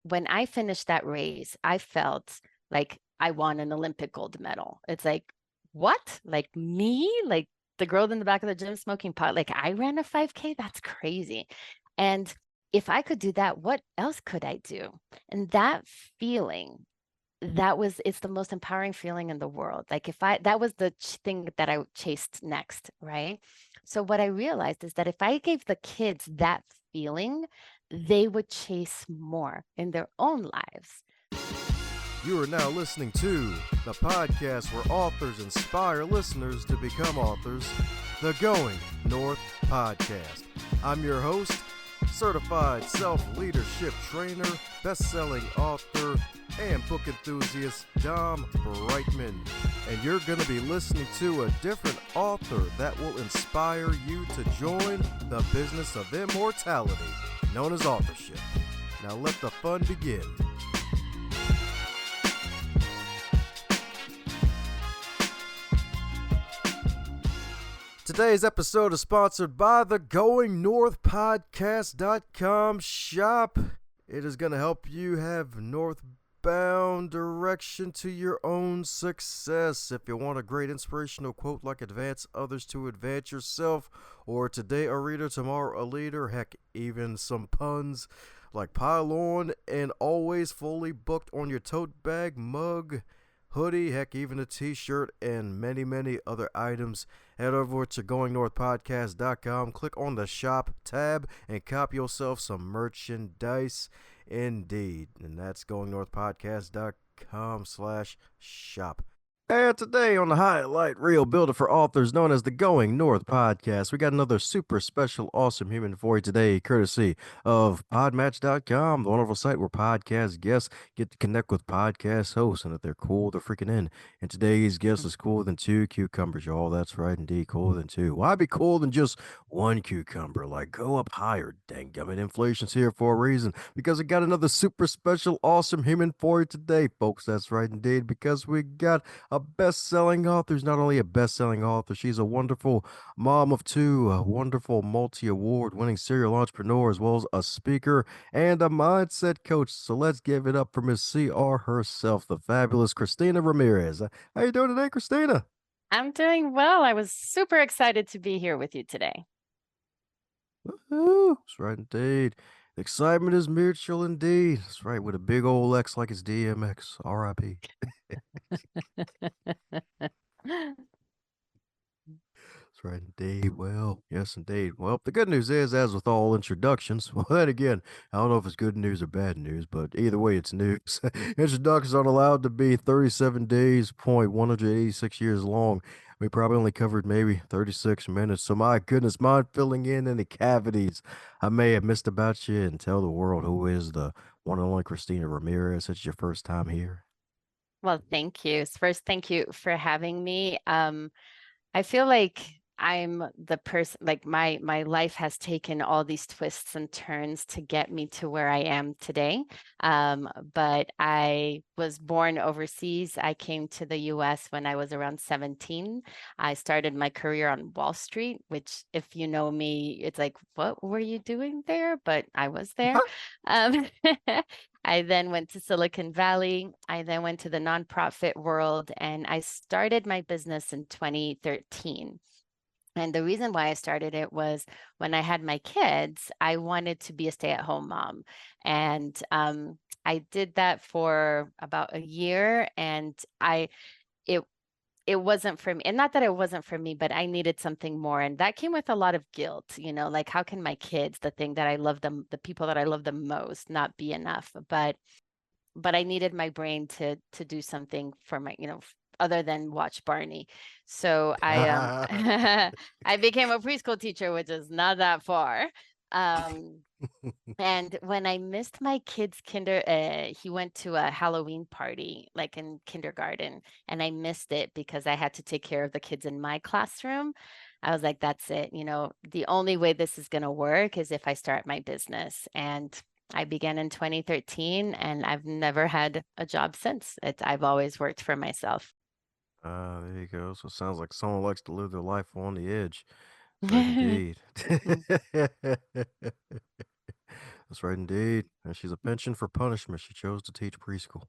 when I finished that race, I felt like I won an Olympic gold medal. It's like, what? Like me? Like the girl in the back of the gym smoking pot? Like I ran a 5K? That's crazy. And if I could do that, what else could I do? And that feeling, it's the most empowering feeling in the world. Like that was the thing that I chased next, right? So what I realized is that if I gave the kids that feeling, they would chase more in their own lives. You are now listening to the podcast where authors inspire listeners to become authors, the Going North Podcast. I'm your host, certified self-leadership trainer, best-selling author, and book enthusiast, DomBrightmon. And you're going to be listening to a different author that will inspire you to join the business of immortality, known as authorship. Now let the fun begin. Today's episode is sponsored by the GoingNorthPodcast.com shop. It is going to help you have northbound direction to your own success. If you want a great inspirational quote like advance others to advance yourself, or today a reader, tomorrow a leader, heck, even some puns like pile on and always fully booked on your tote bag, mug, hoodie, heck, even a t-shirt, and many, many other items. Head over to GoingNorthPodcast.com, click on the shop tab, and cop yourself some merchandise indeed. And that's GoingNorthPodcast.com/shop. And today on the highlight reel builder for authors known as the Going North Podcast, we got another super special, awesome human for you today, courtesy of Podmatch.com, the wonderful site where podcast guests get to connect with podcast hosts. And if they're cool, they're freaking in. And today's guest is cooler than two cucumbers, y'all. That's right, indeed, cooler than two. Why be cooler than just one cucumber? Like, go up higher, dang gummit. Inflation's here for a reason, because we got another super special, awesome human for you today, folks. That's right, indeed, because we got a best-selling author. She's not only a best-selling author, she's a wonderful mom of two, a wonderful multi-award winning serial entrepreneur, as well as a speaker and a mindset coach. So let's give it up for Miss CR herself, the fabulous Cristina Ramirez. How you doing today, Cristina? I'm doing well. I was super excited to be here with you today. Woo-hoo. That's right, indeed. The excitement is mutual indeed. That's right, with a big old X like it's DMX. R.I.P. That's right, indeed. Well, yes, indeed. Well, the good news is, as with all introductions, well, then again, I don't know if it's good news or bad news, but either way, it's news. Introductions aren't allowed to be 37 days, 186 years long. We probably only covered maybe 36 minutes. So, my goodness, mind filling in any cavities I may have missed about you, and tell the world who is the one and only Cristina Ramirez. It's your first time here. Well, thank you. First, thank you for having me. I feel like I'm the person, like my life has taken all these twists and turns to get me to where I am today. But I was born overseas. I came to the US when I was around 17. I started my career on Wall Street, which, if you know me, it's like, what were you doing there? But I was there. Um, I then went to Silicon Valley. I then went to the nonprofit world, and I started my business in 2013. And the reason why I started it was when I had my kids, I wanted to be a stay-at-home mom. And I did that for about a year, and it it wasn't for me. And not that it wasn't for me, but I needed something more. And that came with a lot of guilt, like how can my kids, the thing that I love them, the people that I love the most, not be enough? But I needed my brain to do something for my, other than watch Barney. So I became a preschool teacher, which is not that far. Um and when I missed my kid's he went to a Halloween party like in kindergarten, and I missed it because I had to take care of the kids in my classroom. I was like, that's it. The only way this is going to work is if I start my business. And I began in 2013, and I've never had a job since. I've always worked for myself. Ah, there you go. So it sounds like someone likes to live their life on the edge. That's right, indeed. That's right, indeed. And she's a pension for punishment. She chose to teach preschool.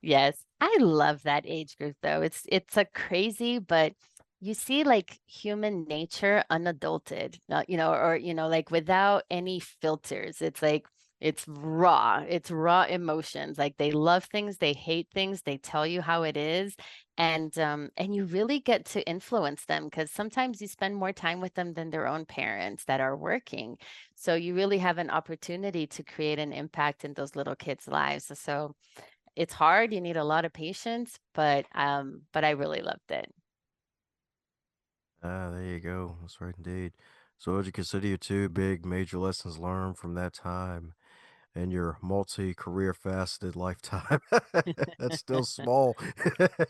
Yes, I love that age group though. It's a crazy, but you see like human nature unadulted, not, or like without any filters. It's like it's raw. It's raw emotions. Like they love things, they hate things, they tell you how it is. And you really get to influence them because sometimes you spend more time with them than their own parents that are working. So you really have an opportunity to create an impact in those little kids' lives. So it's hard. You need a lot of patience, but I really loved it. Ah, there you go. That's right, indeed. So, would you consider your two big major lessons learned from that time in your multi-career faceted lifetime? That's still small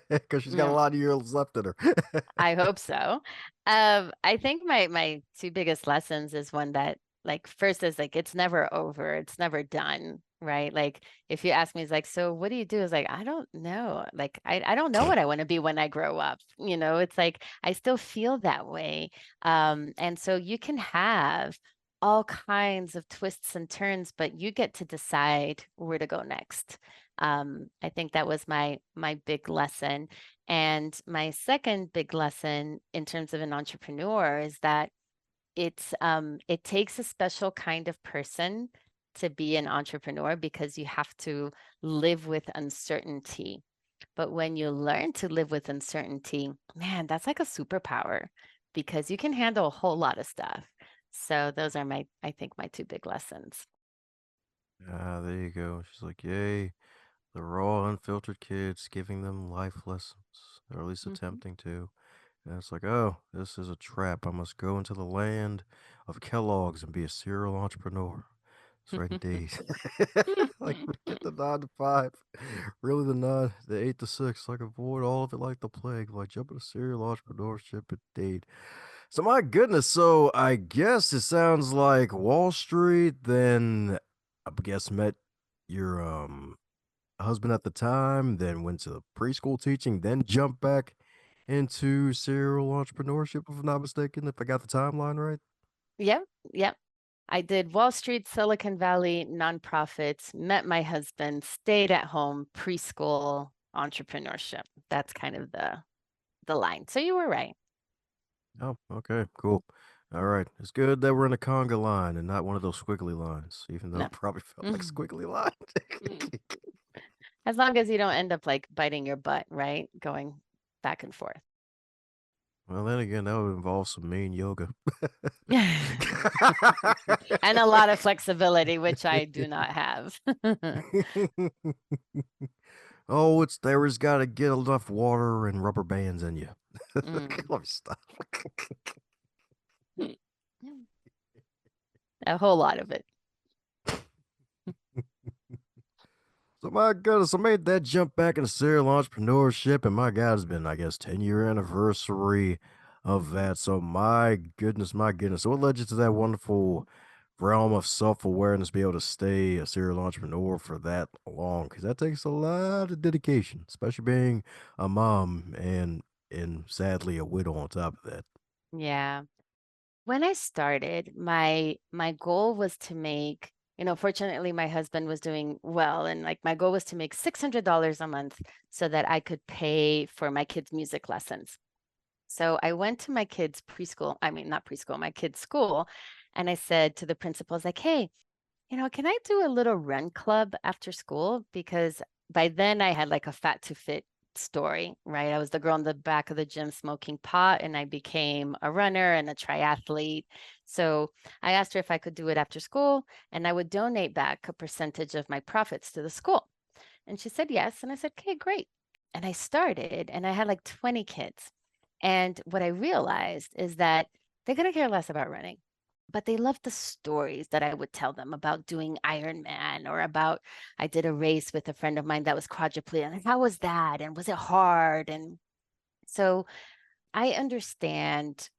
because she's got a Yeah. lot of years left in her. I hope so. I think my two biggest lessons is one that like first is like it's never over, it's never done, right? Like if you ask me, it's like, so what do you do? It's like, I don't know. Like I don't know what I want to be when I grow up. It's like I still feel that way. And so you can have all kinds of twists and turns, but you get to decide where to go next. I think that was my big lesson. And my second big lesson in terms of an entrepreneur is that it takes a special kind of person to be an entrepreneur because you have to live with uncertainty. But when you learn to live with uncertainty, man, that's like a superpower because you can handle a whole lot of stuff. So those are I think my two big lessons. Ah, there you go. She's like, yay, the raw, unfiltered kids giving them life lessons, or at least Mhm. attempting to. And it's like, oh, this is a trap. I must go into the land of Kellogg's and be a serial entrepreneur. That's right, indeed. Like, forget the 9 to 5. Really, the 8 to 6. Like, avoid all of it like the plague. Like, jump into serial entrepreneurship, indeed. So, my goodness. So, I guess it sounds like Wall Street, then I guess met your husband at the time, then went to preschool teaching, then jumped back into serial entrepreneurship, if I'm not mistaken, if I got the timeline right. Yep, yep. I did Wall Street, Silicon Valley, nonprofits, met my husband, stayed at home, preschool, entrepreneurship. That's kind of the line. So you were right. Oh, okay, cool. All right. It's good that we're in a conga line and not one of those squiggly lines, even though No. it probably felt like Mhm. squiggly line. Mm. As long as you don't end up like biting your butt, right? Going back and forth. Well, then again, that would involve some mean yoga. And a lot of flexibility, which I do not have. Oh, it's there's got to get enough water and rubber bands in you. Mm. Let me stop. A whole lot of it. So my goodness, I made that jump back into serial entrepreneurship, and my God, it's been, I guess, 10-year anniversary of that. So my goodness, my goodness. So what led you to that wonderful realm of self-awareness, be able to stay a serial entrepreneur for that long? Because that takes a lot of dedication, especially being a mom and sadly a widow on top of that. Yeah. When I started, my goal was to make, fortunately my husband was doing well and like my goal was to make $600 a month so that I could pay for my kids' music lessons. So I went to my kids' preschool, I mean not preschool, my kids' school, and I said to the principal, I was like, "Hey, can I do a little run club after school?" Because by then I had like a fat to fit story, right? I was the girl in the back of the gym smoking pot, and I became a runner and a triathlete. So I asked her if I could do it after school, and I would donate back a percentage of my profits to the school. And she said yes. And I said, okay, great. And I started, and I had like 20 kids. And what I realized is that they couldn't care less about running, but they loved the stories that I would tell them about doing Ironman or about I did a race with a friend of mine that was quadriplegic. And how was that? And was it hard? And so I understand.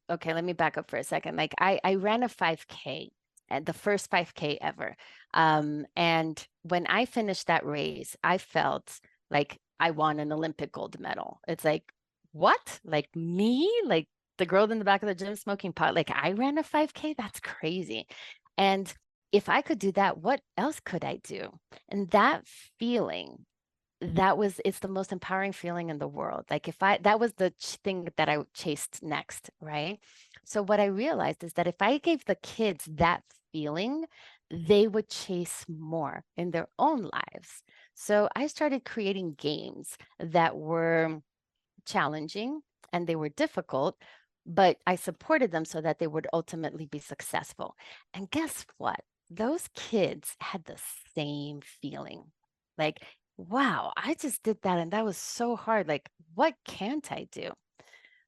Okay, let me back up for a second. Like I ran a 5K and the first 5K ever. And when I finished that race, I felt like I won an Olympic gold medal. It's like, what? Like me? Like the girl in the back of the gym smoking pot? Like I ran a 5K? That's crazy. And if I could do that, what else could I do? And that feeling, it's the most empowering feeling in the world. Like that was the thing that I chased next, right? So what I realized is that if I gave the kids that feeling, they would chase more in their own lives. So I started creating games that were challenging and they were difficult, but I supported them so that they would ultimately be successful. And guess what? Those kids had the same feeling. Like, wow, I just did that and that was so hard. Like, what can't I do?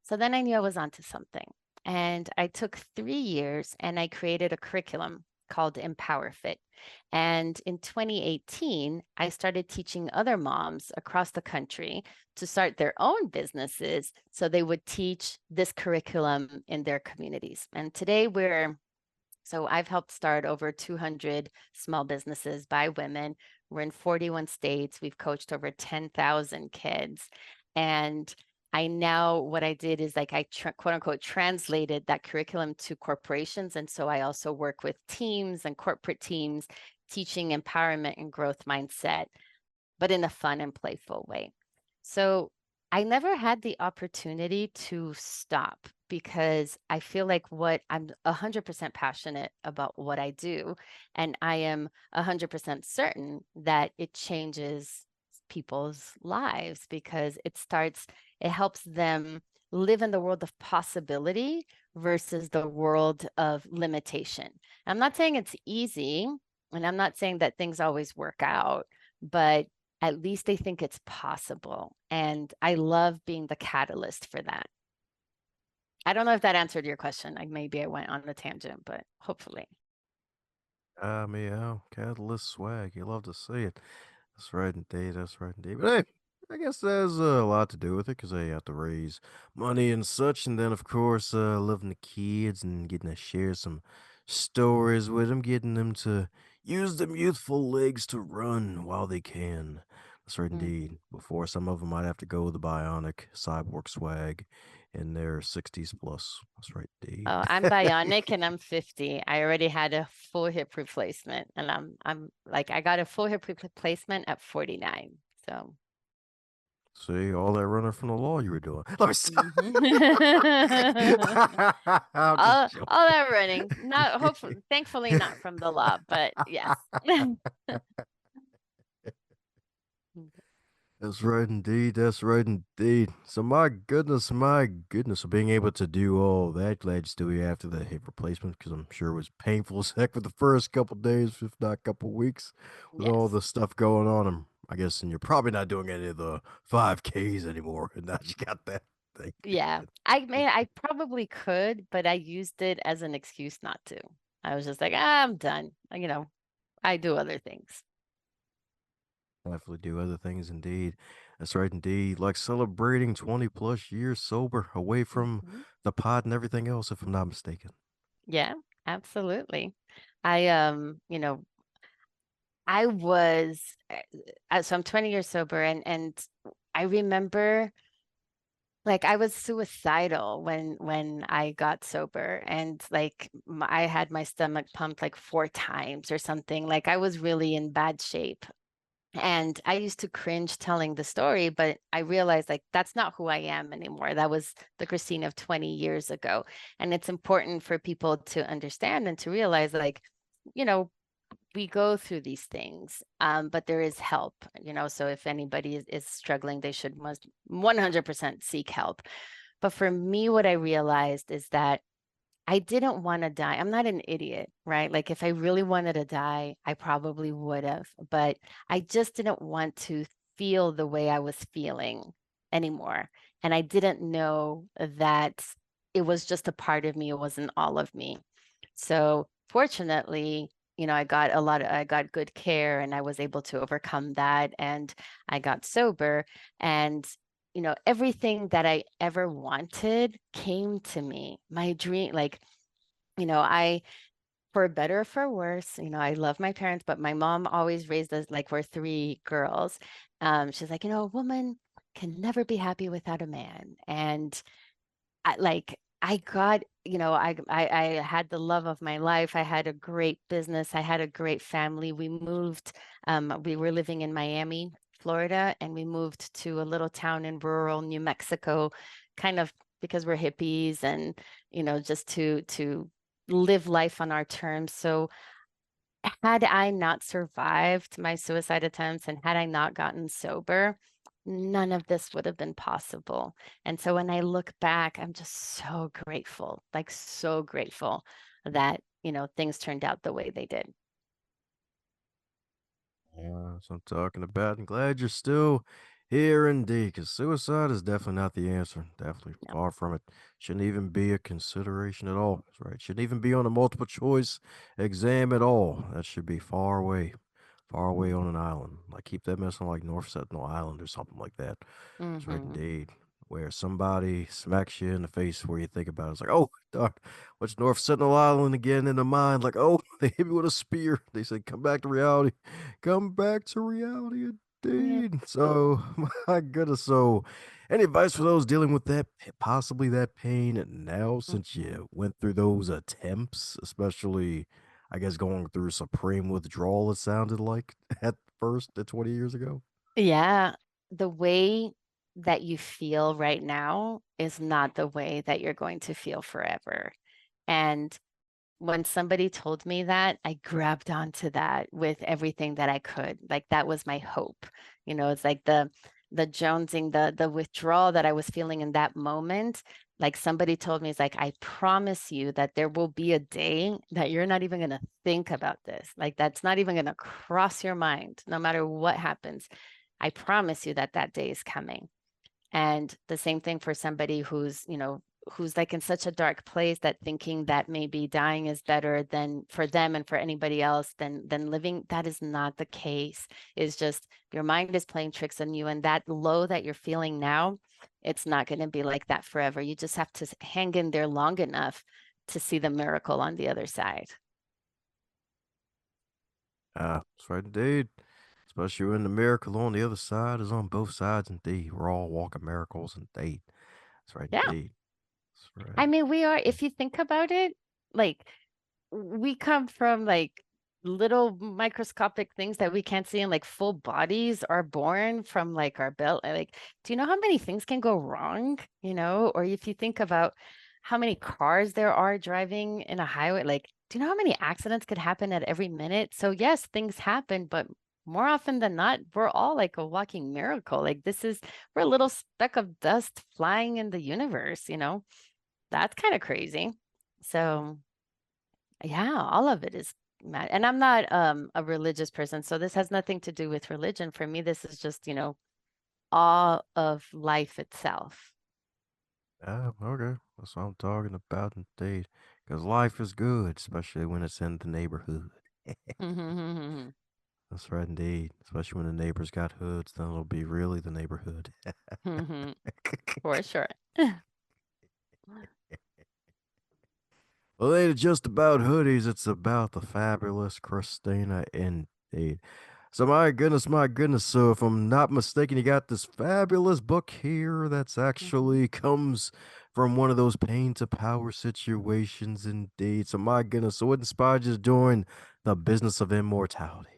So then I knew I was onto something. And I took 3 years and I created a curriculum called Empower Fit. And in 2018, I started teaching other moms across the country to start their own businesses so they would teach this curriculum in their communities. And today so I've helped start over 200 small businesses by women. We're in 41 states. We've coached over 10,000 kids. And what I did is like quote unquote translated that curriculum to corporations. And so I also work with teams and corporate teams teaching empowerment and growth mindset, but in a fun and playful way. So I never had the opportunity to stop because I feel like I'm 100% passionate about what I do. And I am 100% certain that it changes people's lives because it helps them live in the world of possibility versus the world of limitation. I'm not saying it's easy, and I'm not saying that things always work out, but at least they think it's possible. And I love being the catalyst for that. I don't know if that answered your question. Maybe I went on a tangent, but hopefully. Meow, catalyst swag. You love to see it. That's right indeed. That's right indeed. But hey, I guess there's a lot to do with it because they have to raise money and such, and then of course, loving the kids and getting to share some stories with them, getting them to use them youthful legs to run while they can. That's right Mhm. indeed. Before some of them might have to go with the bionic cyborg swag in their 60s plus. That's right indeed. Oh, I'm bionic and I'm 50. I already had a full hip replacement, and I'm like I got a full hip replacement at 49. So See, all that running from the law you were doing. Let me stop. mhm. I'm just all joking. that running, not hopefully, thankfully not from the law, but yes. That's right indeed. That's right indeed. So my goodness, so being able to do all that, glad you still here after the hip replacement, because I'm sure it was painful as heck for the first couple days, if not couple weeks, with all Yes. the stuff going on. I guess, and you're probably not doing any of the 5Ks anymore. And now you got that thing. Yeah. I probably could, but I used it as an excuse not to. I was just like, I'm done. I do other things. Definitely do other things indeed. That's right indeed. Like celebrating 20 plus years sober away from Mhm. the pot and everything else, if I'm not mistaken. Yeah, absolutely. I I was so I'm 20 years sober, and I remember like I was suicidal when I got sober, and like I had my stomach pumped like 4 times or something. Like I was really in bad shape. And I used to cringe telling the story, but I realized like that's not who I am anymore. That was the Christina of 20 years ago. And it's important for people to understand and to realize like, you know, we go through these things, but there is help, so if anybody is struggling, they should must 100% seek help. But for me, what I realized is that I didn't want to die. I'm not an idiot, right? Like if I really wanted to die, I probably would have, but I just didn't want to feel the way I was feeling anymore. And I didn't know that it was just a part of me, it wasn't all of me. So fortunately, I got good care and I was able to overcome that and I got sober and everything that I ever wanted came to me. My dream, like, I, for better or for worse, I love my parents, but my mom always raised us like we're three girls. She's like, a woman can never be happy without a man. And I like I got, I had the love of my life. I had a great business. I had a great family. We were living in Miami, Florida, and we moved to a little town in rural New Mexico, kind of because we're hippies and, just to live life on our terms. So had I not survived my suicide attempts and had I not gotten sober, none of this would have been possible. And so when I look back, I'm just so grateful, like so grateful that, things turned out the way they did. Yeah, that's what I'm talking about. I'm glad you're still here indeed, because suicide is definitely not the answer. Definitely No. far from it. Shouldn't even be a consideration at all. That's right. Shouldn't even be on a multiple choice exam at all. That should be far away on an island. Like keep that mess on like North Sentinel Island or something like that. That's right Hmm. indeed. Where somebody smacks you in the face where you think about it. It's like, oh, darn, what's North Sentinel Island again in the mind? Like, oh, they hit me with a spear. They said, come back to reality. Come back to reality Yeah. indeed. So, my goodness. So, any advice for those dealing with that, possibly that pain now, since Mhm. you went through those attempts, especially, I guess, going through supreme withdrawal, it sounded like at first, 20 years ago? Yeah. The way that you feel right now is not the way that you're going to feel forever. And when somebody told me that, I grabbed onto that with everything that I could. Like that was my hope. It's like the jonesing, the withdrawal that I was feeling in that moment. Like somebody told me, it's like, I promise you that there will be a day that you're not even going to think about this. Like that's not even going to cross your mind, no matter what happens. I promise you that that day is coming. And the same thing for somebody who's like in such a dark place that thinking that maybe dying is better than for them and for anybody else than living. That is not the case. It's just your mind is playing tricks on you. And that low that you're feeling now, it's not going to be like that forever. You just have to hang in there long enough to see the miracle on the other side. Ah, that's right indeed. Especially when the miracle on the other side is on both sides indeed. We're all walking miracles indeed. That's right Yeah. indeed. That's I right. mean, we are, if you think about it, like we come from like little microscopic things that we can't see, and like full bodies are born from like our belt. Like, do you know how many things can go wrong? Or if you think about how many cars there are driving in a highway, like, do you know how many accidents could happen at every minute? So yes, things happen, but more often than not, we're all like a walking miracle. Like we're a little speck of dust flying in the universe. That's kind of crazy. So yeah, all of it is mad. And I'm not a religious person, so this has nothing to do with religion. For me, this is just, awe of life itself. Ah, okay. That's what I'm talking about indeed. Because life is good, especially when it's in the neighborhood. That's right indeed. Especially when the neighbors got hoods, then it'll be really the neighborhood. For sure. Well, it ain't just about hoodies, it's about the fabulous Christina indeed. So my goodness. So if I'm not mistaken, you got this fabulous book here that's Mhm. actually comes from one of those pain to power situations indeed. So my goodness. So what inspired you to join the business of immortality?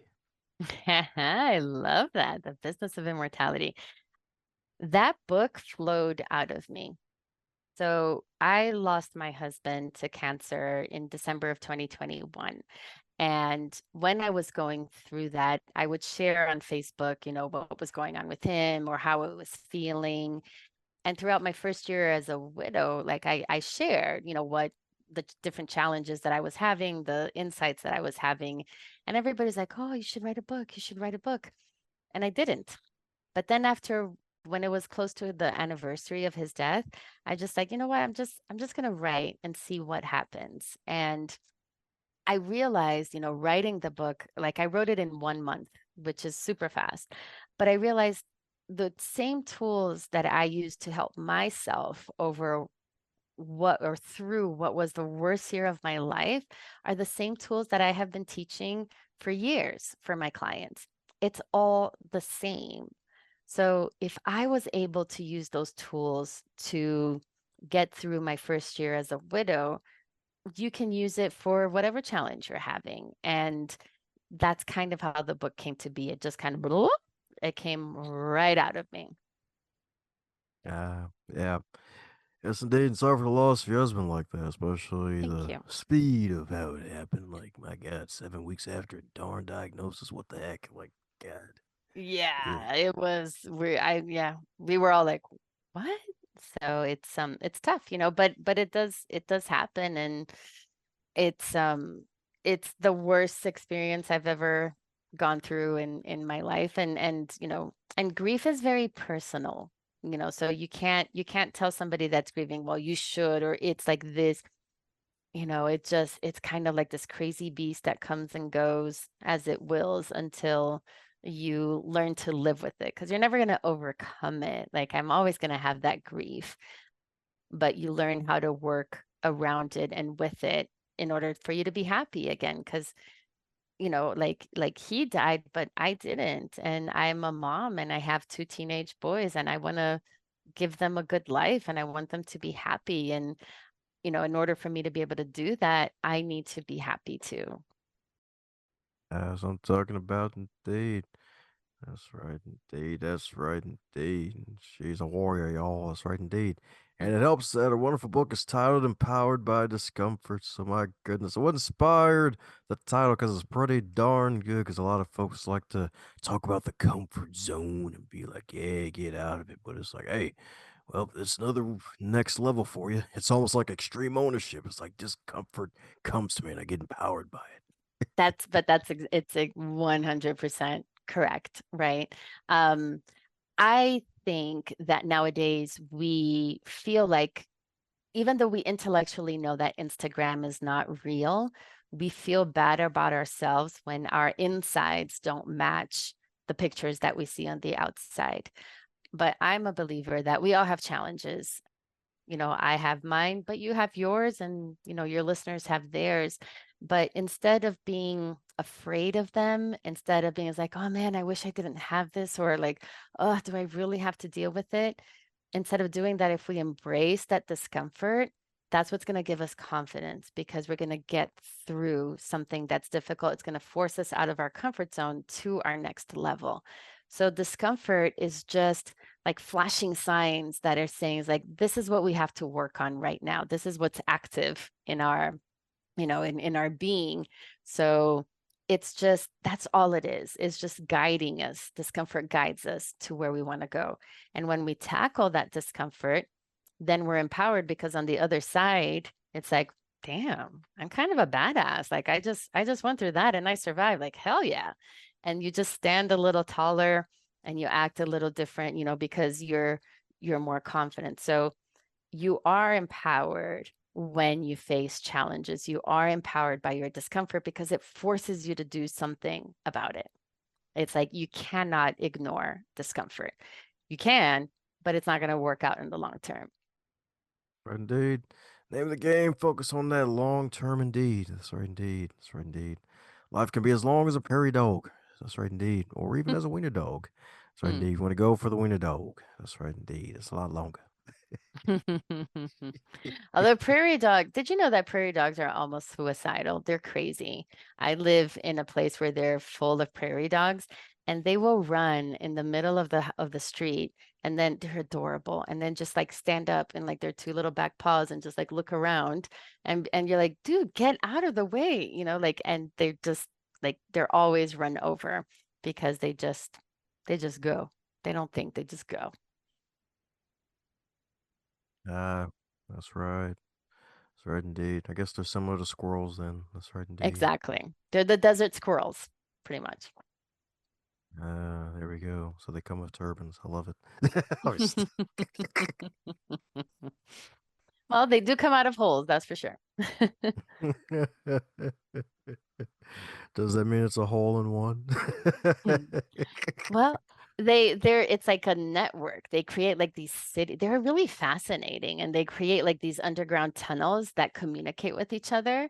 I love that. The Business of Immortality. That book flowed out of me. So I lost my husband to cancer in December of 2021. And when I was going through that, I would share on Facebook, what was going on with him or how it was feeling. And throughout my first year as a widow, like I shared, what the different challenges that I was having, the insights that I was having. And everybody's like, oh, you should write a book. You should write a book. And I didn't. But then after when it was close to the anniversary of his death, I just like, you know what? I'm just gonna write and see what happens. And I realized, writing the book, like I wrote it in 1 month, which is super fast. But I realized the same tools that I used to help myself over what or through what was the worst year of my life are the same tools that I have been teaching for years for my clients. It's all the same. So if I was able to use those tools to get through my first year as a widow, you can use it for whatever challenge you're having. And that's kind of how the book came to be. It just kind of, it came right out of me. Yeah. Yes, indeed. And sorry for the loss of your husband like that, especially Thank the you. speed of how it happened. Like, my God, 7 weeks after a darn diagnosis. What the heck? Like, God. Yeah. Yeah, it was yeah, we were all like, what? So it's tough, but it does happen, and it's it's the worst experience I've ever gone through in my life, and grief is very personal, so you can't tell somebody that's grieving, well, you should, or it's like this. It's kind of like this crazy beast that comes and goes as it wills until you learn to live with it, because you're never going to overcome it. Like, I'm always going to have that grief, but you learn how to work around it and with it in order for you to be happy again. Because, like he died, but I didn't. And I'm a mom and I have two teenage boys, and I want to give them a good life and I want them to be happy. And in order for me to be able to do that, I need to be happy too. As I'm talking about, indeed. That's right, indeed. That's right, indeed. She's a warrior, y'all. That's right, indeed. And it helps that her wonderful book is titled Empowered by Discomfort. So, my goodness, what inspired the title? Because it's pretty darn good. Because a lot of folks like to talk about the comfort zone and be like, yeah, get out of it. But it's like, hey, well, it's another next level for you. It's almost like extreme ownership. It's like discomfort comes to me and I get empowered by it. It's a 100% correct, right? Um, I think that nowadays we feel like, even though we intellectually know that Instagram is not real, we feel bad about ourselves when our insides don't match the pictures that we see on the outside. But I'm a believer that we all have challenges. I have mine, but you have yours, and your listeners have theirs. But instead of being afraid of them, instead of being like, oh man, I wish I didn't have this, or like, oh, do I really have to deal with it? Instead of doing that, if we embrace that discomfort, that's what's going to give us confidence, because we're going to get through something that's difficult. It's going to force us out of our comfort zone to our next level. So discomfort is just like flashing signs that are saying, is like, this is what we have to work on right now. This is what's active in our, in our being. So it's just, that's all it is. It's just guiding us. Discomfort guides us to where we want to go. And when we tackle that discomfort, then we're empowered, because on the other side, it's like, damn, I'm kind of a badass. Like, I just went through that and I survived. Like, hell yeah. And you just stand a little taller and you act a little different, because you're more confident. So you are empowered when you face challenges. You are empowered by your discomfort because it forces you to do something about it. It's like you cannot ignore discomfort. You can, but it's not going to work out in the long term. Right, indeed. Name of the game, focus on that long term indeed. That's right, indeed. That's right, indeed. Life can be as long as a prairie dog. That's right, indeed. Or even as a wiener dog. That's right, Hmm. indeed. You want to go for the wiener dog. That's right, indeed. It's a lot longer. Although prairie dog, did you know that prairie dogs are almost suicidal? They're crazy. I live in a place where they're full of prairie dogs, and they will run in the middle of the street, and then they're adorable, and then just like stand up and like their two little back paws and just like look around, and you're like, dude, get out of the way, like, and they're just like, they're always run over because they just go. They don't think, they just go. Ah, that's right. That's right, indeed. I guess they're similar to squirrels then. That's right, indeed. Exactly. They're the desert squirrels, pretty much. Ah, there we go. So they come with turbans. I love it. Oh, Well, they do come out of holes, that's for sure. Does that mean it's a hole in one? Well, it's like a network. They create like these city. They're really fascinating, and they create like these underground tunnels that communicate with each other,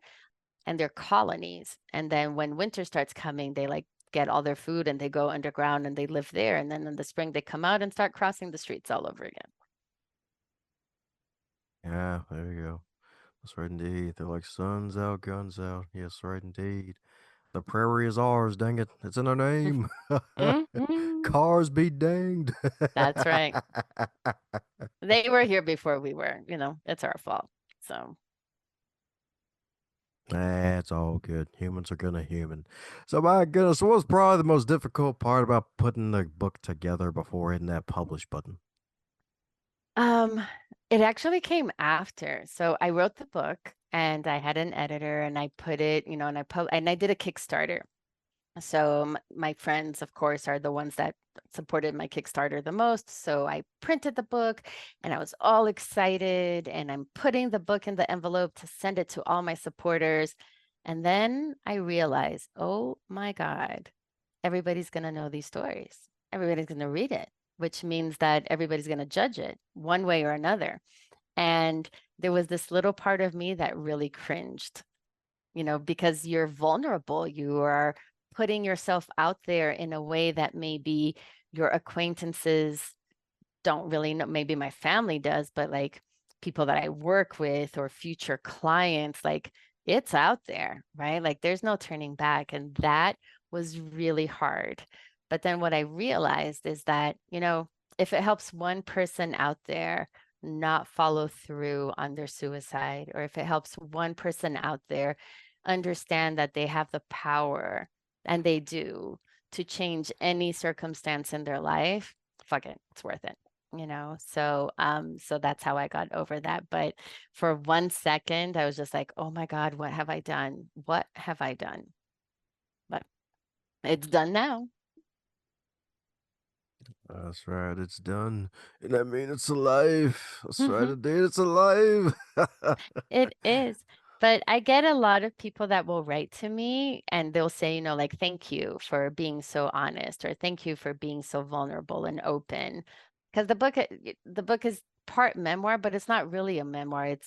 and they're colonies. And then when winter starts coming, they like get all their food and they go underground and they live there. And then in the spring they come out and start crossing the streets all over again. Yeah, there you go. That's right indeed. They're like suns out, guns out. Yes, right indeed. The prairie is ours, dang it. It's in our name. Mhm. Cars be danged. That's right. They were here before we were, it's our fault. So, That's all good. Humans are gonna human. So my goodness, what was probably the most difficult part about putting the book together before hitting that publish button? um, it actually came after. So I wrote the book and I had an editor and I put it, and I did a Kickstarter. So my friends, of course, are the ones that supported my Kickstarter the most. So I printed the book and I was all excited and I'm putting the book in the envelope to send it to all my supporters. And then I realized, oh my God, everybody's going to know these stories. Everybody's going to read it, which means that everybody's going to judge it one way or another. And there was this little part of me that really cringed, because you're vulnerable. You are putting yourself out there in a way that maybe your acquaintances don't really know. Maybe my family does, but like people that I work with or future clients, like it's out there, right? Like there's no turning back. And that was really hard. But then what I realized is that, if it helps one person out there not follow through on their suicide, or if it helps one person out there understand that they have the power, and they do, to change any circumstance in their life, fuck it, it's worth it. So that's how I got over that. But for 1 second I was just like, oh my God, what have I done? What have I done? But it's done now. That's right, it's done. And I mean, it's alive. That's right, indeed, it's alive. It is. But I get a lot of people that will write to me and they'll say, like, thank you for being so honest, or thank you for being so vulnerable and open. Because the book is part memoir, but it's not really a memoir.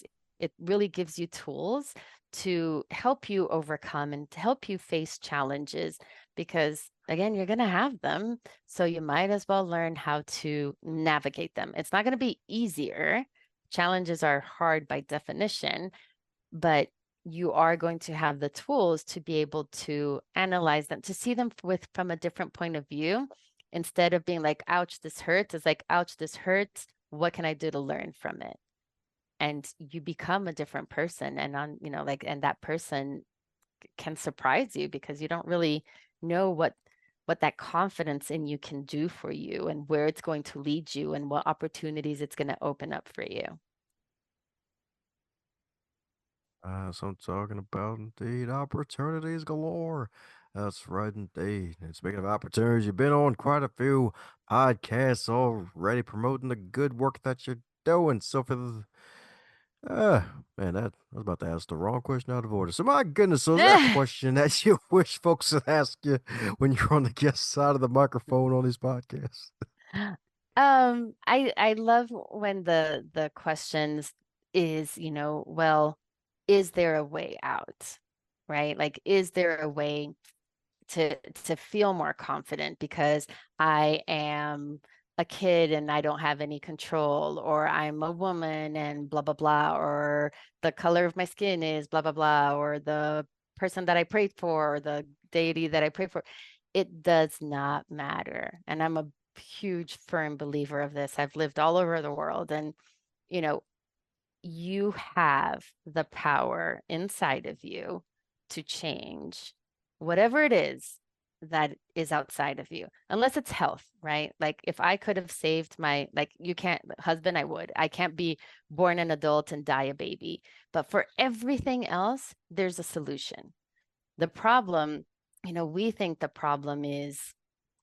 It really gives you tools to help you overcome and to help you face challenges, because again, you're going to have them. So you might as well learn how to navigate them. It's not going to be easier. Challenges are hard by definition, but you are going to have the tools to be able to analyze them, to see them from a different point of view. Instead of being like, ouch, this hurts, it's like, ouch, this hurts. What can I do to learn from it? And you become a different person. And and that person can surprise you, because you don't really know what that confidence in you can do for you, and where it's going to lead you, and what opportunities it's going to open up for you. So I'm talking about, indeed, opportunities galore. That's right, indeed. And speaking of opportunities, you've been on quite a few podcasts already promoting the good work that you're doing. So for the, uh, man, that I was about to ask the wrong question out of order. So my goodness, so is there a question that you wish folks would ask you when you're on the guest side of the microphone on these podcasts? I love when the questions is, well, is there a way out? Right? Like, is there a way to feel more confident because I am a kid and I don't have any control, or I'm a woman and blah blah blah, or the color of my skin is blah blah blah, or the person that I prayed for, or the deity that I prayed for. It does not matter. And I'm a huge firm believer of this. I've lived all over the world, and you know, you have the power inside of you to change whatever it is that is outside of you, unless it's health, right? Like, if I could have saved my, like, you can't, husband, I can't be born an adult and die a baby. But for everything else, there's a solution. The problem, we think the problem is,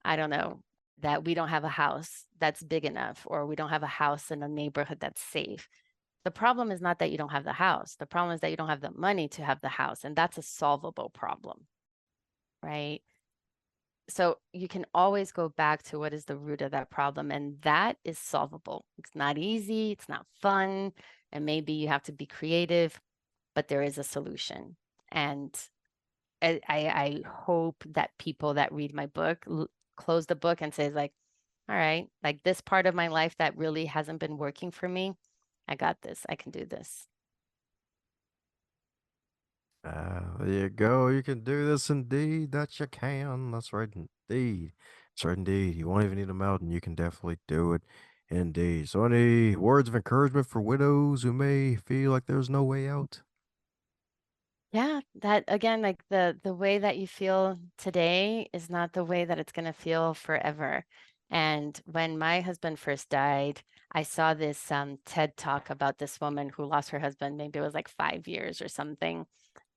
I don't know, that we don't have a house that's big enough, or we don't have a house in a neighborhood that's safe. The problem is not that you don't have the house. The problem is that you don't have the money to have the house. And that's a solvable problem, right? So you can always go back to what is the root of that problem. And that is solvable. It's not easy. It's not fun. And maybe you have to be creative, but there is a solution. And I hope that people that read my book close the book and say, like, all right, like, this part of my life that really hasn't been working for me, I got this. I can do this. There you go. You can do this indeed. That you can. That's right indeed. That's right indeed. You won't even need a mountain. You can definitely do it indeed. So, any words of encouragement for widows who may feel like there's no way out? Yeah, that again, like the way that you feel today is not the way that it's going to feel forever. And when my husband first died, I saw this TED talk about this woman who lost her husband, maybe it was like 5 years or something.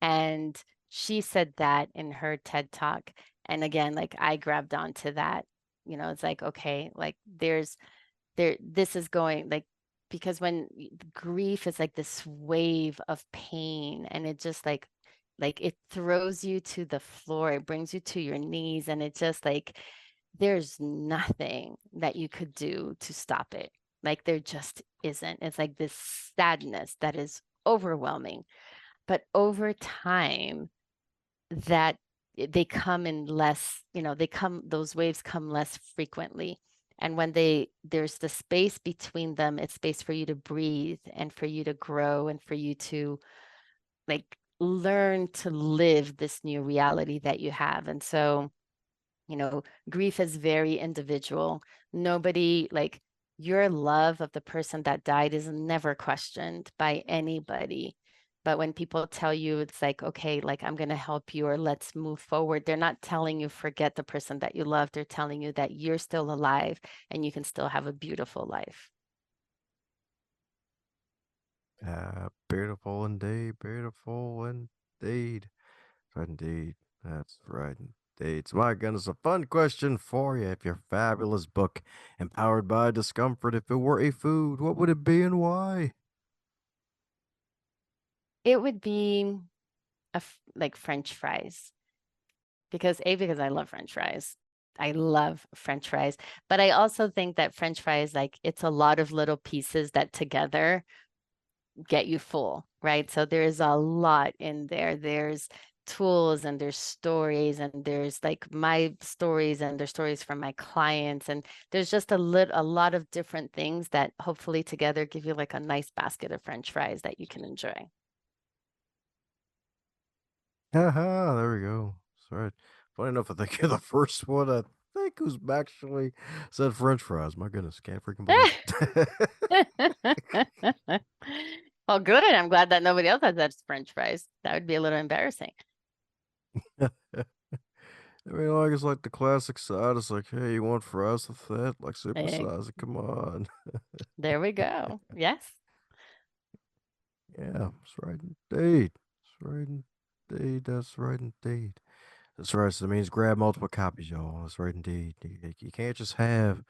And she said that in her TED talk. And again, like I grabbed onto that. It's like, okay, like this is going like because grief is like this wave of pain and it just like it throws you to the floor, it brings you to your knees, and it just like there's nothing that you could do to stop it. Like there just isn't. It's like this sadness that is overwhelming. But over time, that they come in less, those waves come less frequently. And when there's the space between them, it's space for you to breathe and for you to grow and for you to like learn to live this new reality that you have. And so grief is very individual. Nobody, like, your love of the person that died is never questioned by anybody. But when people tell you it's like, okay, like I'm going to help you or let's move forward, they're not telling you forget the person that you love. They're telling you that you're still alive and you can still have a beautiful life. Beautiful indeed. Beautiful indeed. Right indeed. That's right indeed. So my goodness, a fun question for you. If your fabulous book, Empowered by Discomfort, if it were a food, what would it be and why? It would be like French fries because I love French fries. I love French fries, but I also think that French fries, like it's a lot of little pieces that together get you full, right? So there's a lot in there. There's tools and there's stories and there's like my stories and there's stories from my clients and there's just a lot of different things that hopefully together give you like a nice basket of French fries that you can enjoy. Haha, there we go. That's right. Funny enough, I think you're the first one I think who's actually said French fries. My goodness, can't freaking believe it. Well, good. I'm glad that nobody else has that French fries. That would be a little embarrassing. I mean, like it's like the classic side. It's like, hey, you want fries with that? Like Eh, supersize it. Come on. there we go. Yes. Yeah, that's right indeed. That's right indeed. That's right indeed. That's right. So that means grab multiple copies, y'all. That's right indeed. You can't just have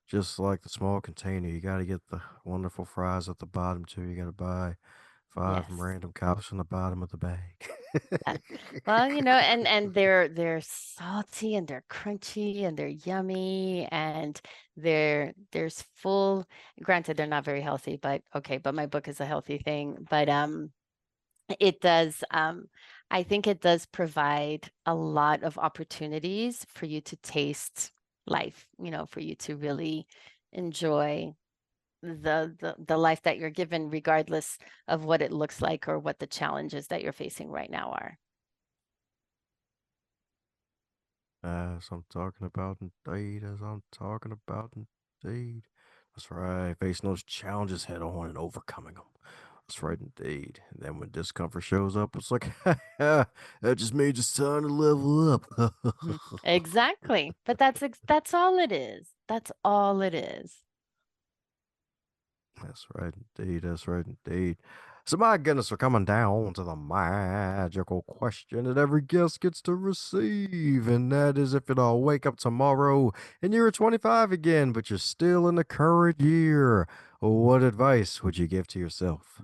just like the small container. You got to get the wonderful fries at the bottom too. You got to buy five Yes. random copies from the bottom of the bag. Uh, Well, and they're salty and they're crunchy and they're yummy and there's full. Granted, they're not very healthy, but okay. But my book is a healthy thing. But it does. I think it does provide a lot of opportunities for you to taste life. For you to really enjoy the life that you're given, regardless of what it looks like or what the challenges that you're facing right now are. As I'm talking about indeed, as I'm talking about indeed. That's right. Facing those challenges head on and overcoming them. That's right indeed. And then when discomfort shows up, it's like, that just means it's time to level up. Mhm. Exactly. But that's all it is. That's all it is. That's right indeed. That's right indeed. So my goodness, we're coming down to the magical question that every guest gets to receive, and that is if you'll wake up tomorrow and you're 25 again, but you're still in the current year, what advice would you give to yourself?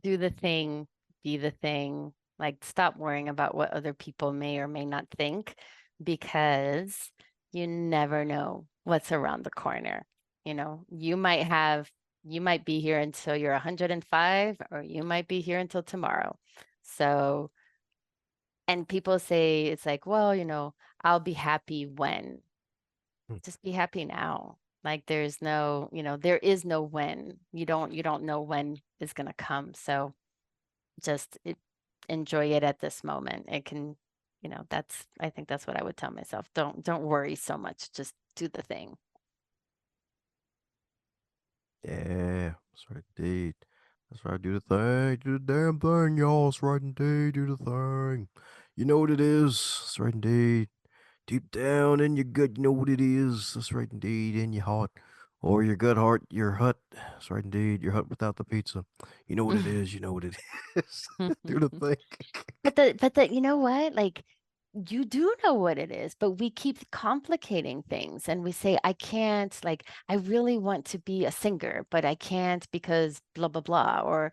Do the thing, be the thing. Like stop worrying about what other people may or may not think because you never know what's around the corner. You might be here until you're 105 or you might be here until tomorrow. So, and people say it's like, well, I'll be happy when. Hmm. Just be happy now. Like there's no, there is no when. You don't know when is going to come. So just enjoy it at this moment. It can, I think that's what I would tell myself. Don't worry so much. Just do the thing. Yeah, that's right, indeed. That's right. Do the thing. Do the damn thing, y'all. That's right, indeed. Do the thing. You know what it is. That's right, indeed. Deep down in your gut, you know what it is. That's right, indeed. In your heart. Or your gut heart, your hut. That's right, indeed. Your hut without the pizza. You know what it is. You know what it is. Do the thing. But you know what? Like you do know what it is, but we keep complicating things and we say, I can't, like, I really want to be a singer, but I can't because blah, blah, blah. Or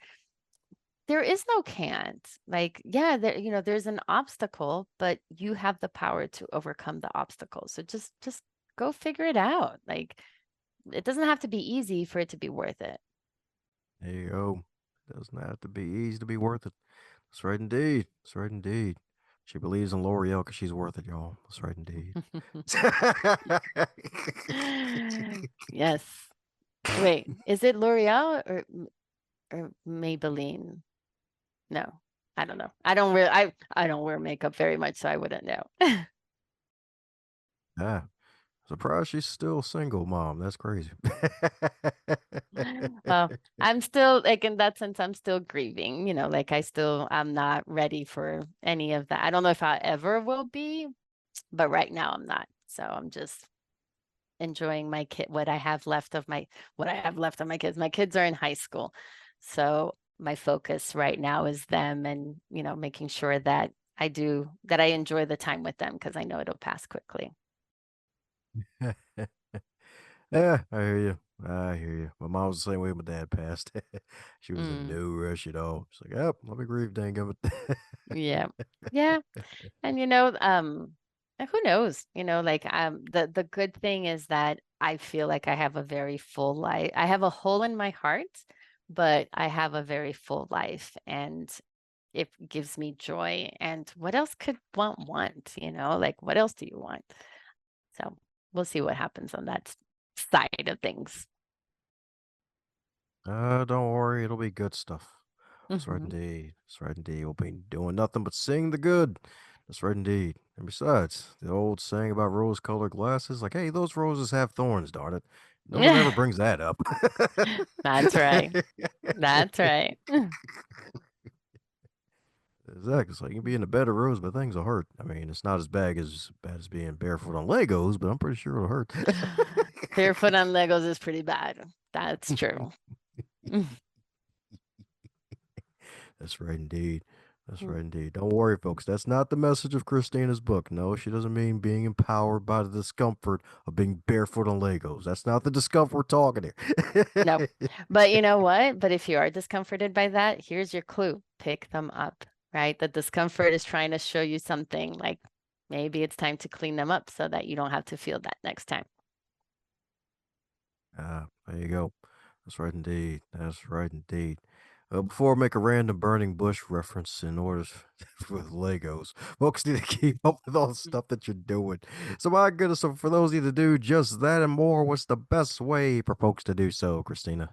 there is no can't. Like, yeah, there's an obstacle, but you have the power to overcome the obstacle. So just go figure it out. Like, it doesn't have to be easy for it to be worth it. There you go. Doesn't have to be easy to be worth it. That's right, indeed. That's right, indeed. She believes in L'Oreal because she's worth it, y'all. That's right, indeed. Yes. Wait, is it L'Oreal or Maybelline? No, I don't know. I don't wear makeup very much, so I wouldn't know. Ah, surprised she's still single, mom. That's crazy. Well, I'm still like in that sense, I'm still grieving, like I'm not ready for any of that. I don't know if I ever will be, but right now I'm not. So I'm just enjoying my kid, what I have left of my kids. My kids are in high school. So my focus right now is them and, making sure that I enjoy the time with them because I know it'll pass quickly. Yeah, I hear you. I hear you. My mom was the same way my dad passed. She was in Mm, no rush at all. She's like, "Yep, let me grieve, dang it." yeah. Yeah. And who knows? Like the good thing is that I feel like I have a very full life. I have a hole in my heart, but I have a very full life and it gives me joy. And what else could one want? Like what else do you want? So we'll see what happens on that side of things. Don't worry, it'll be good stuff. That's right Hmm. indeed. That's right indeed. We'll be doing nothing but seeing the good. That's right indeed. And besides, the old saying about rose-colored glasses, like, hey, those roses have thorns, darn it. No one ever brings that up. That's right. That's right. Exactly. So you can be in a bed of roses, but things will hurt. I mean, it's not as bad as being barefoot on Legos, but I'm pretty sure it'll hurt. Barefoot on Legos is pretty bad. That's true. That's right, indeed. That's right, indeed. Don't worry, folks. That's not the message of Christina's book. No, she doesn't mean being empowered by the discomfort of being barefoot on Legos. That's not the discomfort we're talking Nope. here. But you know what? But if you are discomforted by that, here's your clue. Pick them up, right? The discomfort is trying to show you something like maybe it's time to clean them up so that you don't have to feel that next time. There you go. That's right, indeed. That's right, indeed. Before I make a random burning bush reference in order with Legos, folks need to keep up with all the Mm. stuff that you're doing. So, my goodness, so for those of you to do just that and more, what's the best way for folks to do so, Christina?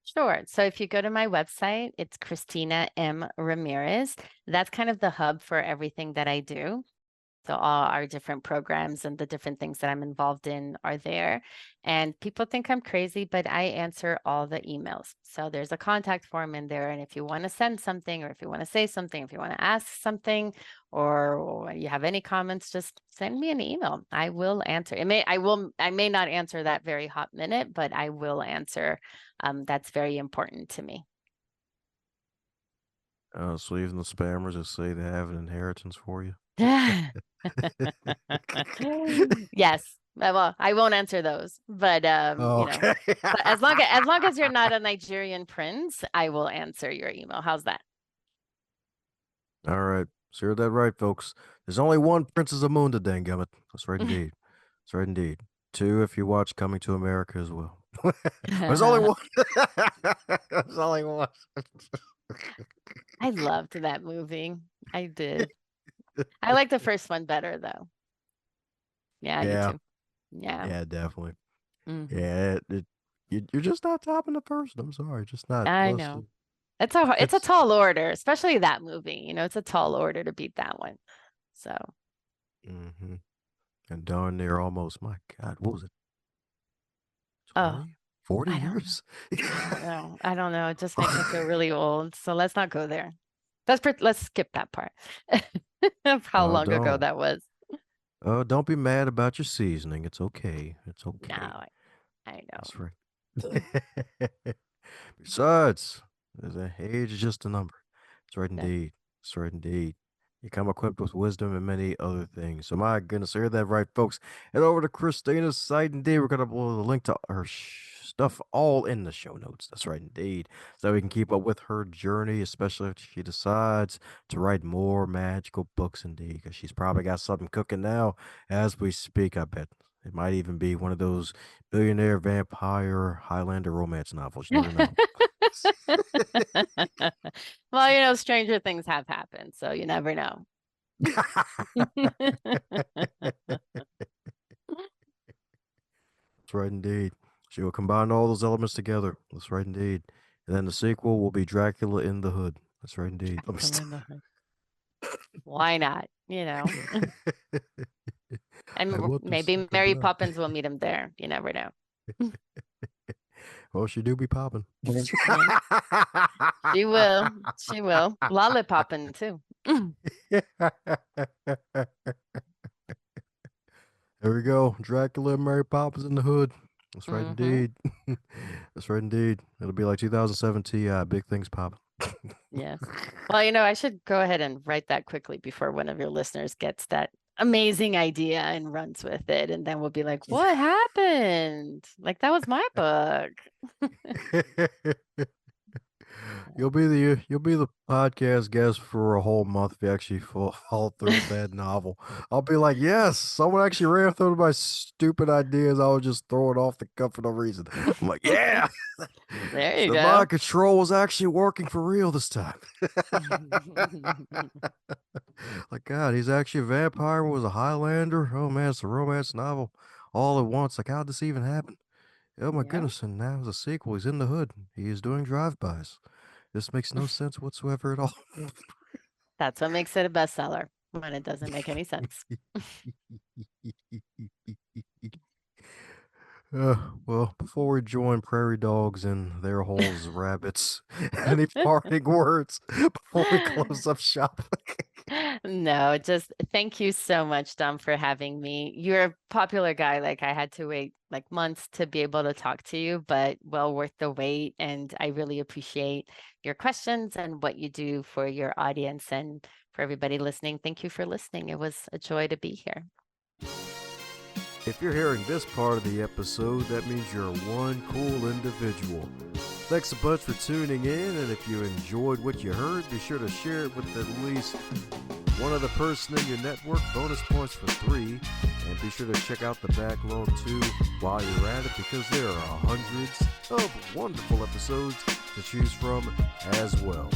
Sure. So if you go to my website, it's Cristina M. Ramirez. That's kind of the hub for everything that I do. So all our different programs and the different things that I'm involved in are there. And people think I'm crazy, but I answer all the emails. So there's a contact form in there. And if you want to send something or if you want to say something, if you want to ask something or you have any comments, just send me an email. I will answer. I may not answer that very hot minute, but I will answer. That's very important to me. So even the spammers that say they have an inheritance for you. Yes. Well, I won't answer those, but Okay. but as long as you're not a Nigerian prince, I will answer your email. How's that? All right. So you're that right, folks. There's only one Princess of Moon to Dangummit. That's right indeed. That's right indeed. Two if you watch Coming to America as well. There's only one. There's only one. I loved that movie. I did. I like the first one better though. Yeah, I do Yeah. too. Yeah. Yeah, definitely. Hmm. Yeah, you're just not topping the person. I'm sorry, just not. I Plus, know. It's a it's tall order, especially that movie. It's a tall order to beat that one. So, hmm and darn near almost. My God, what was it? oh, 20, 40 I don't know. years? I don't know. I don't know. It just makes me feel really old. So let's not go there. Let's skip that part of how Oh, long ago don't. that was. Oh, don't be mad about your seasoning. It's okay. It's No, okay. I That's know. right. Besides, age is just a number. That's right Yes. indeed. That's right indeed. You come equipped with wisdom and many other things. So my goodness, hear that right, folks. Head over to Christina's site indeed. We're gonna upload a link to her stuff all in the show notes. That's right indeed. So we can keep up with her journey, especially if she decides to write more magical books indeed. Because she's probably got something cooking now as we speak, I bet. It might even be one of those billionaire vampire Highlander romance novels. You never know. Well, stranger things have happened, so you never know. That's right indeed. She will combine all those elements together. That's right indeed. And then the sequel will be Dracula in the Hood. That's right indeed. Let me Dracula stop. in the Hood. Why not? I And want to maybe suck a Mary blood. Poppins will meet him there. You never know. Well, she do be popping. Yeah, she will. She will. Lollipoppin too. There we go. Dracula and Mary Poppins in the Hood. That's right Hmm. indeed. That's right indeed. It'll be like 2007 Ti. Big things popping. Yes. Well, I should go ahead and write that quickly before one of your listeners gets that amazing idea and runs with it. And then we'll be like, what happened? Like, that was my book. You'll be the podcast guest for a whole month if you actually follow through with that novel. I'll be like, yes, someone actually ran through my stupid ideas. I was just throwing off the cuff for no reason. I'm like, yeah, There you the go. mind control was actually working for real this time. Like, God, he's actually a vampire, was a Highlander. Oh man, it's a romance novel all at once. Like, how'd this even happen? Oh my Yeah, goodness! And now the sequel. He's in the hood. He is doing drive-bys. This makes no sense whatsoever at all. that's what makes it a bestseller when it doesn't make any sense. Well, before we join prairie dogs in their holes as rabbits, any parting words before we close up shop? No, just thank you so much, Dom, for having me. You're a popular guy. Like, I had to wait like months to be able to talk to you, but well worth the wait. And I really appreciate your questions and what you do for your audience and for everybody listening. Thank you for listening. It was a joy to be here. If you're hearing this part of the episode, that means you're one cool individual. Thanks a bunch for tuning in, and if you enjoyed what you heard, be sure to share it with at least one other person in your network. Bonus points for 3. And be sure to check out the backlog too while you're at it, because there are hundreds of wonderful episodes to choose from as well.